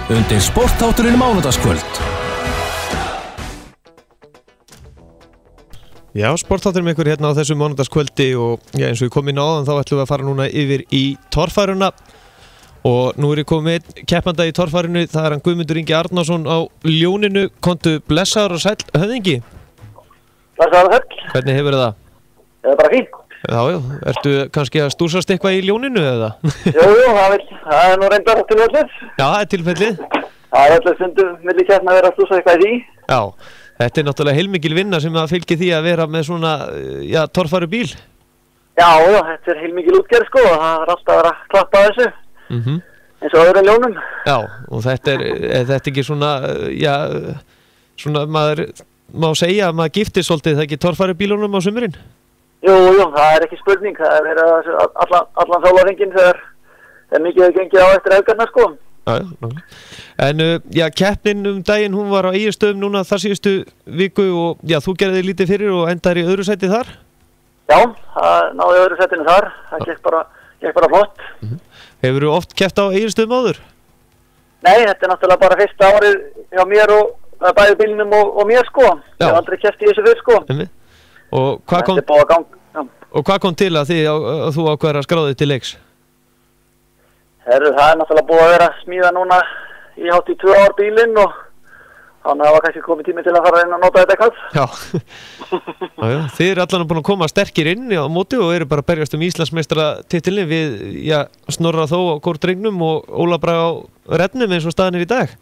undir sportþátturinn mánudagskvöld. Já, sportþátturinn með ykkur hérna á þessu mánudagskvöldi og já, eins og ég kom inn á áðan þá ætlum við að fara núna yfir í torfæruna og nú ég komið með keppanda í torfærunu, það hann Guðmundur Ingi Arnarsson á Ljóninu. Komdu blessaður og sæll höfðingi. Blessaður og sæll. Hvernig hefur það? Það er bara fínt. Já, ertu kannski að stúsast eitthvað í Ljóninu eða? Jú, það er nú reyndar tilfellið. Já, það er tilfellið. Það er alltaf stundum milli keppna að vera að stúsa eitthvað í því. Já, þetta er náttúrulega heilmikil vinna sem að fylgja því að vera með svona, já, torfæru bíl. Já, þetta er heilmikil útgerð sko og það er alltaf að vera að klappa að þessu. Eins og öðrum ljónum. Já, og þetta er ekki svona, já, svona maður má segja að maður giftist svolítið það ekki torfæru bílunum á sumurinn? Jú, það er ekki spurning, það er verið allan sólarhringinn þegar mikið hefur gengið á eftir helgarnar sko. Já. En já, keppnin daginn hún var á Egilsstöðum núna þar síðustu viku og já, þú gerði þig lítið fyrir og endaðir í öðru sæti þar? Já, það náði öðru sætinu þar, það gekk bara flott. Hefurðu oft keppt á Egilsstöðum áður? Nei, þetta er náttúrulega bara fyrsta árið hjá mér og bæði bílnum og mér sko. Ég hef aldrei keppt í þessu fyrr sko. Og hvað kom til að þú ákveður að skráði til leiks? Það er náttúrulega búið að vera að smíða núna í hátt í 2 ár bílinn og þannig að það var kannski komið tími til að fara inn og nota þetta eitthvað. Já, þið eru allan búin að koma sterkir inn á móti og eru bara að berjast Íslandsmeistaratitilinn við, já, Snorra Þó á kórdrengnum og Óla Braga á rennum eins og staðan í dag.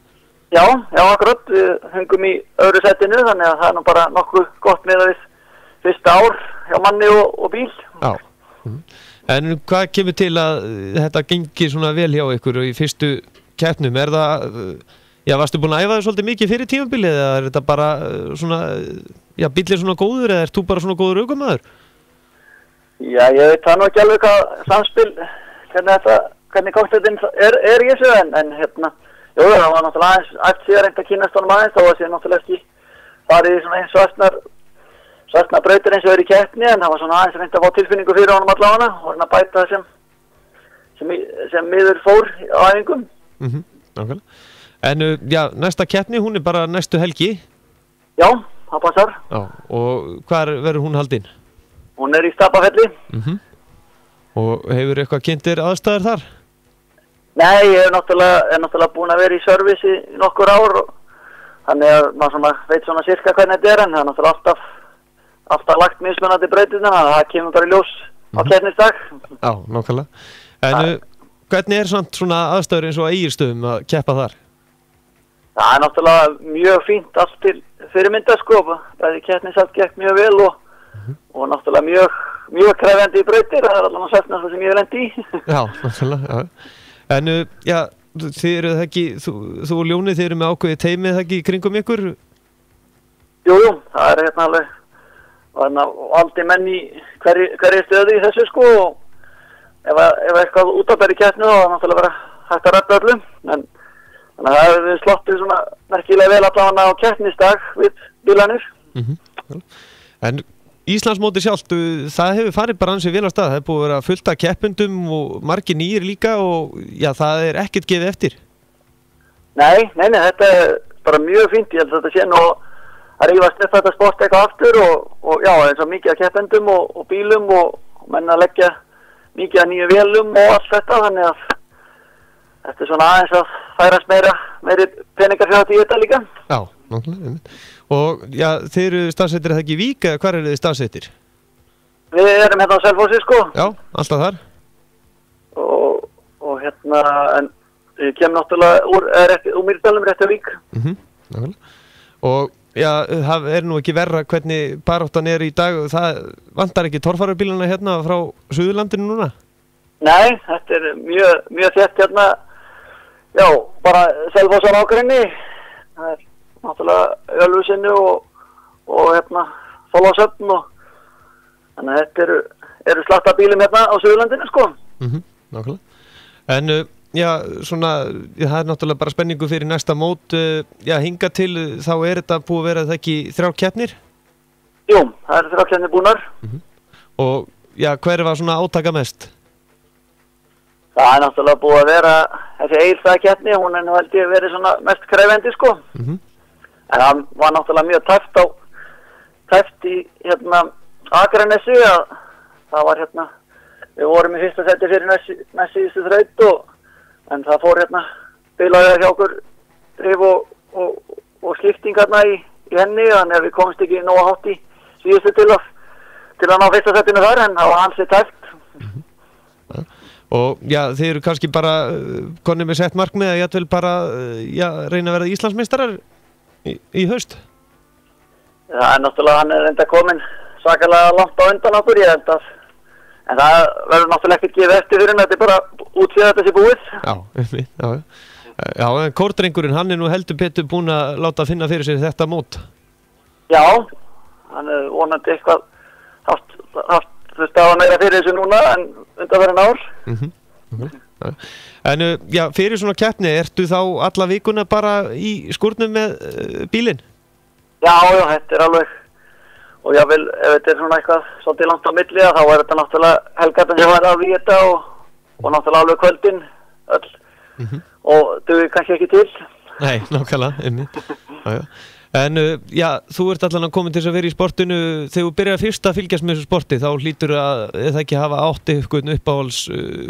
Já, akkurat, við hengum í öðru sætinu þannig að það er nú bara nokkuð gott með við fyrsta ár hjá manni og bíl. Já. En hvað kemur til að þetta gengir svona vel hjá ykkur í fyrstu keppnum? Er það, já, varstu búin að æfa þig svolítið mikið fyrir tímabilið eða er þetta bara svona, já, bíllinn svona góður eða ert þú bara svona góður ökumaður? Já, ég veit það nú ekki alveg hvað samspil, hvernig kokteitinn er í þessu en hérna, jú, það var náttúrulega aðeins eftir síðan reynd að kynast honum aðeins, þá var sér náttúrulega ekki farið í svona eins svartna brautir eins og er í keppni en það var svona aðeins reynd að fá tilfinningu fyrir honum allavega og reynd að bæta það sem miður fór á æfingum. Okay. En já, næsta keppni, hún er bara næstu helgi? Já, það passar. Já, og hvar verður hún haldin? Hún er í Stapafelli. Og hefur eitthvað kynntir aðstæður þar? Nei, ég er náttúrulega búin að vera í service í nokkur ár og þannig að maður veit svona cirka hvernig þetta er en það er náttúrulega alltaf lagt mismunandi breytirna, það kemur bara í ljós á keppnisdag. Já, nákvæmlega. En hvernig er svona aðstæður eins og á Egilsstöðum að keppa þar? Það er náttúrulega mjög fínt allt til fyrirmynda sko, bæði keppnisalt gekk mjög vel og náttúrulega mjög krefjandi í breytir, það er allavega sætnast sem ég hef lent í. Já, náttúrulega, já. En já, þið eru það ekki, þú og Ljóni, þið eru með ákveðið teimið það ekki í kringum ykkur? Jú, það er hérna alveg valdi menn í hverju stöðu í þessu sko og ef eitthvað út af bæri keppni þá er náttúrulega vera hægt að redda öllum en þannig að það hefur við slottið svona merkilega vel allavega á keppnisdag við bílanir. En Íslandsmótið sjálft, það hefur farið bara ansið vel á stað, það hefur búið að vera fullt af keppendum og margir nýjir líka og já, það er ekkert gefið eftir. Nei, þetta er bara mjög fínt, ég held að þetta sé nú að rífast upp þetta sport eitthvað aftur og já, eins og mikið af keppendum og bílum og menn að leggja mikið af nýju vélum og allt þetta, þannig að þetta er svona aðeins að færast meiri peningar fyrir þetta í þetta líka. Já, náttúrulega. Og já, þeir eru staðsettir eða ekki í Vík eða hvar eru þið staðsettir? Við erum hérna á Selfossi sko. Já, alltaf þar. Og hérna, en ég kem náttúrulega úr Mýrdalum rétt á Vík. Náttúrulega. Og já, það er nú ekki verra hvernig baráttan er í dag, það vantar ekki torfærubílana hérna frá Suðurlandinu núna? Nei, þetta er mjög þétt hérna, já, bara Selfossar ágrinni, það er náttúrulega Ölfusinnu og hérna Þorlákshöfn og þannig að þetta eru slatta bílum hérna á Suðurlandinu sko. Nákvæmlega. En já, svona, það er náttúrulega bara spenningu fyrir næsta mót, já, hinga til þá er þetta búið að vera það ekki 3 keppnir? Jú, það eru 3 keppnir búnar. Og já, hver var svona átaka mest? Það náttúrulega búið að vera þessi Egilsstaðakeppni, hún nú held ég verið svona mest krefendi sko. En það var náttúrulega mjög tæft í Akranesi að það var við vorum í fyrsta seti fyrir næst síðustu þraut en það fór bilaði hjá okkur drif og skipting í henni, þannig að við komst ekki nógu hátt í síðustu til að ná fyrsta setinu þar, en það var hansi tæft. Og já, þið eru kannski bara konið með sett markmið að jafnvel bara reyna að verða Íslandsmeistarar í haust? Það er náttúrulega, hann er enda komin svakalega langt á undan okkur, ég held að, en það verður náttúrulega ekkert gefið eftir fyrir, þetta er bara útsýða þetta sé búið. Já, en kórdrengurinn, hann er nú heldur betur búinn að láta finna fyrir sér þetta mót. Já, hann er vonandi eitthvað haft staða meira fyrir þessu núna en undanfarin ár. En já, fyrir svona keppni, ertu þá alla vikuna bara í skúrnum með bílinn? Já, þetta er alveg, og jável, ef þetta er svona eitthvað svolítið langt á milli, þá er þetta náttúrulega helgartan sem var af í þetta og náttúrulega alveg kvöldin öll, og duði kannski ekki til. Nei, nákvæmlega, einmitt. En já, þú ert allan að koma til þess að vera í sportinu, þegar þú byrjar fyrst að fylgjast með þessu sporti, þá hlýtur að það ekki hafa átti eitthvað uppáhalds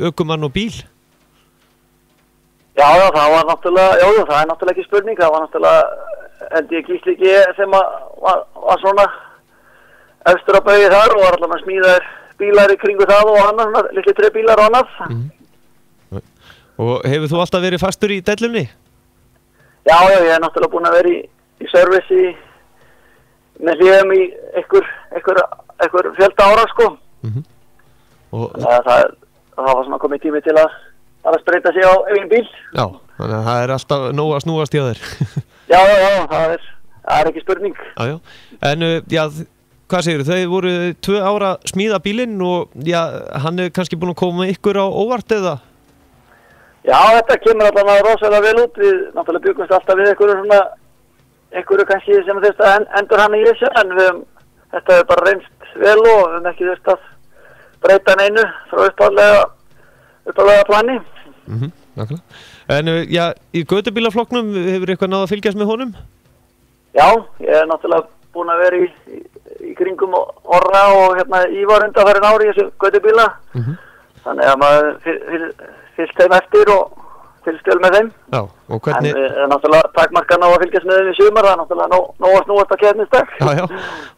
ökumann og bíl? Já, það var náttúrulega, það er náttúrulega ekki spurning, það var náttúrulega, held ég Gísli G sem var svona efstur á baugi þar og var allan að smíða bílar í kringu það og annað, litli trebílar og annað. Og hefur þú alltaf verið fastur í dellunni? Já, ég er náttúrulega búinn að vera í service með hliðum í einhver fjölda ára sko. Það var svona komið tími til að spreita sig á eigin bíl. Já, þannig að það er alltaf nóg að snúast hjá þér. Já, það er ekki spurning. Já. En já, hvað segirðu, þau voru 2 ára að smíða bílinn og já, hann er kannski búinn að koma ykkur á óvart eða? Já, þetta kemur allavega rosalega vel út. Við náttúrulega byggumst alltaf við einhverju kannski sem þurft að endur hann í þessu, en þetta hefur bara reynst vel og við höfum ekki þurft að breyta neinu frá uppalega plani. Nákvæmlega. En já, í götubílaflokknum hefur eitthvað náð að fylgjast með honum? Já, ég er náttúrulega búinn að vera í kringum Orra og Ívar undanfarin ári í þessu götubíla. Þannig að maður fylgst þeim eftir og fylgst vel með þeim. Já, og hvernig... En við náttúrulega takmarkan á að fylgjast með þeim í sumar, það er náttúrulega nóg að snúast að keppnisdag. Já,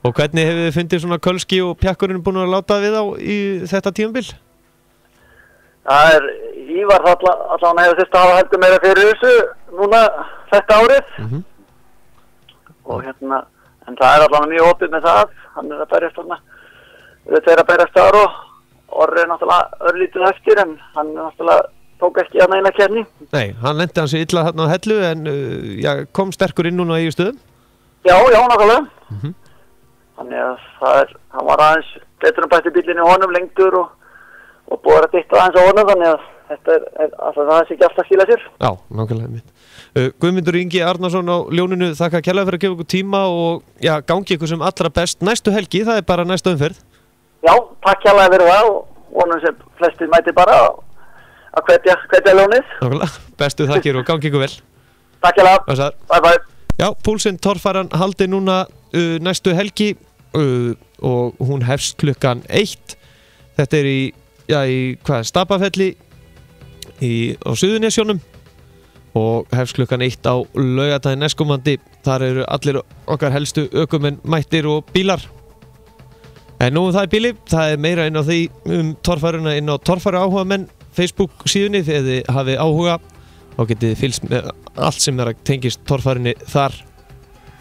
og hvernig hefur þið fundið svona Kölski og Pjakkurinn búin að láta við á í þetta tímabil? Það er, Ívar allan hefur þurft að hafa heldur meira fyrir þessu núna þetta árið. Og en það er allan mjög opið með það, hann er að berjast þarna, við þeirra berjast þar og Orri er náttúrulega örlítið eftir, en hann er náttúrulega tók ekki að neina keppni. Nei, hann lendi hans illa þarna á hellu en kom sterkur inn núna í stöðum? Já, nákvæmlega. Þannig að hann var aðeins betur bætti bílinn í honum lengdur og búið að ditta aðeins á honum, þannig að þetta er alltaf það sé ekki alltaf skila sér. Já, nákvæmlega mitt. Guðmundur Ingi Arnarsson á Ljóninu, þakka kærlega fyrir að gefa ykkur tíma og já, gangi ykkur sem allra best næstu helgi, það er bara næsta umferð. Já, takk kærlega fyrir það og vonum sem flestir mæti bara að hvetja Ljónið. Nákvæmlega, bestu þakkir og gangi ykkur vel. Takk kærlega, bye. Já, Púlsinn torfæran haldi núna næstu helgi og hún hefst klukkan 1. Þetta er í Stapafelli á Suðurnesjónum og hefst klukkan 1 á laugardaginn næstkomandi. Þar eru allir okkar helstu ökumenn mættir og bílar. En nú það er bíli, það er meira inn á því torfæruna inn á torfæru áhuga menn Facebook síðunni þegar þið hafið áhuga og getið fylgst með allt sem er að tengist torfærunni þar.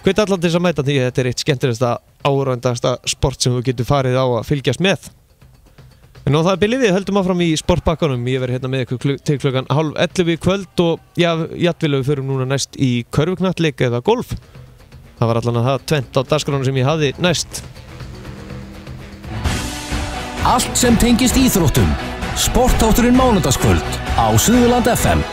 Hvet allan til þess að mæta því að þetta er eitt skemmtilegasta áhugaverdasta sport sem þú getur farið á að fylgjast með. En nú það er bíli, við höldum áfram í sportbakkanum. Ég verð hérna með ykkur til klukkan 10:30 í kvöld og jafnvel við förum núna næst í körfuknattleik eða golf. Það var allan að það tvennt á dagskránum sem ég hafði næst. Allt sem tengist íþróttum. Sportátturinn mánudagskvöld á Suðurland FM.